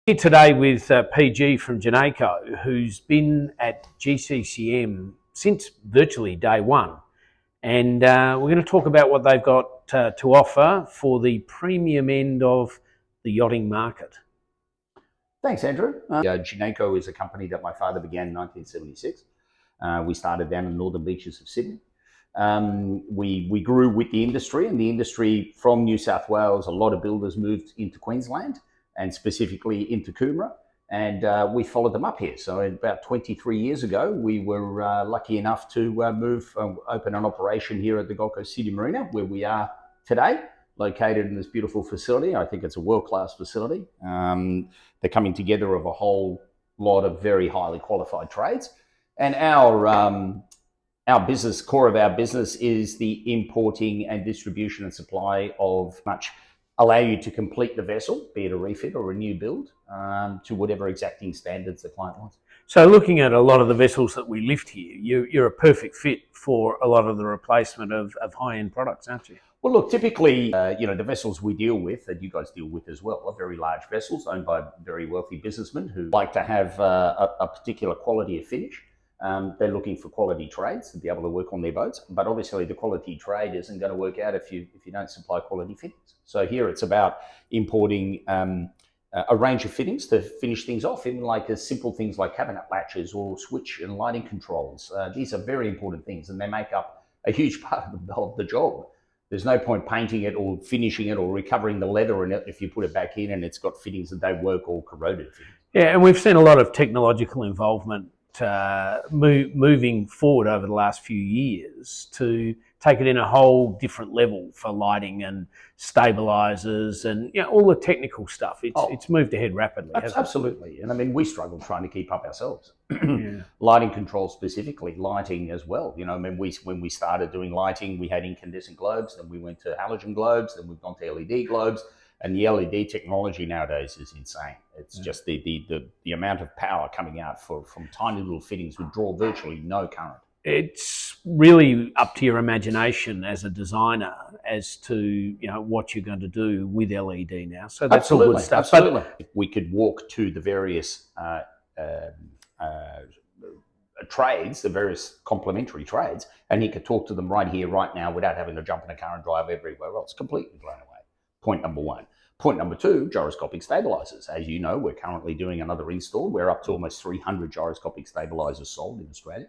Here today with PG from Gineico, who's been at GCCM since virtually day one. And we're going to talk about what they've got to offer for the premium end of the yachting market. Thanks, Andrew. Gineico is a company that my father began in 1976. We started down in the northern beaches of Sydney. We grew with the industry, and the industry from New South Wales, a lot of builders moved into Queensland and specifically into Coomera, and we followed them up here. So about 23 years ago, we were lucky enough to open an operation here at the Gold Coast City Marina, where we are today, located in this beautiful facility. I think it's a world-class facility. The coming together of a whole lot of very highly qualified trades. And our business, core of our business is the importing and distribution and supply of much allow you to complete the vessel, be it a refit or a new build, to whatever exacting standards the client wants. So looking at a lot of the vessels that we lift here, you're a perfect fit for a lot of the replacement of high-end products, aren't you? Well, look, typically, the vessels we deal with, that you guys deal with as well, are very large vessels owned by very wealthy businessmen who like to have a particular quality of finish. They're looking for quality trades to be able to work on their boats, but obviously the quality trade isn't going to work out if you don't supply quality fittings. So here it's about importing a range of fittings to finish things off, even like as simple things like cabinet latches or switch and lighting controls. These are very important things, and they make up a huge part of the job. There's no point painting it or finishing it or recovering the leather in it if you put it back in and it's got fittings that don't work or corroded fittings. Yeah, and we've seen a lot of technological involvement moving forward over the last few years to take it in a whole different level for lighting and stabilizers and all the technical stuff. It's moved ahead rapidly. Absolutely. And I mean, we struggled trying to keep up ourselves. Yeah. Lighting control specifically, lighting as well. I mean, when we started doing lighting, we had incandescent globes, then we went to halogen globes, then we've gone to LED globes. And the LED technology nowadays is insane. It's just the amount of power coming out from tiny little fittings would draw virtually no current. It's really up to your imagination as a designer as to what you're going to do with LED now. So that's all good stuff. Absolutely. We could walk to the various trades, the various complementary trades, and he could talk to them right here, right now, without having to jump in a car and drive everywhere else. Completely blown away. Point number one. Point number two, gyroscopic stabilizers. As you know, we're currently doing another install. We're up to almost 300 gyroscopic stabilizers sold in Australia.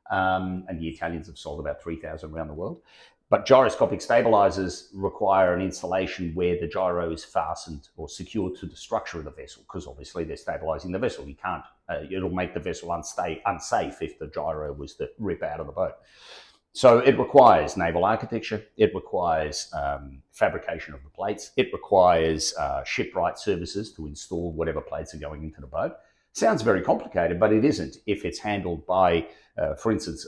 And the Italians have sold about 3,000 around the world. But gyroscopic stabilizers require an installation where the gyro is fastened or secured to the structure of the vessel, because obviously they're stabilizing the vessel. You can't, it'll make the vessel unsafe if the gyro was to rip out of the boat. So it requires naval architecture, it requires fabrication of the plates, it requires shipyard services to install whatever plates are going into the boat. Sounds very complicated, but it isn't if it's handled by, for instance,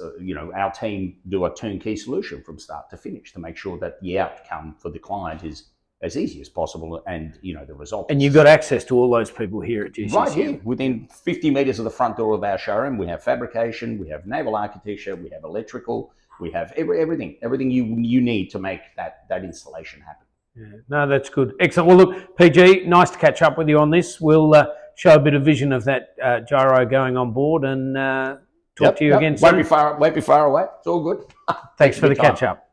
our team do a turnkey solution from start to finish to make sure that the outcome for the client is as easy as possible and the result. And you've got access to all those people here at GCCM. Right here, within 50 metres of the front door of our showroom, we have fabrication, we have naval architecture, we have electrical, we have everything you need to make that installation happen. Yeah, no, that's good. Excellent. Well, look, PG, nice to catch up with you on this. We'll show a bit of vision of that gyro going on board and talk to you again soon. Won't be far away. It's all good. Thanks for the catch up.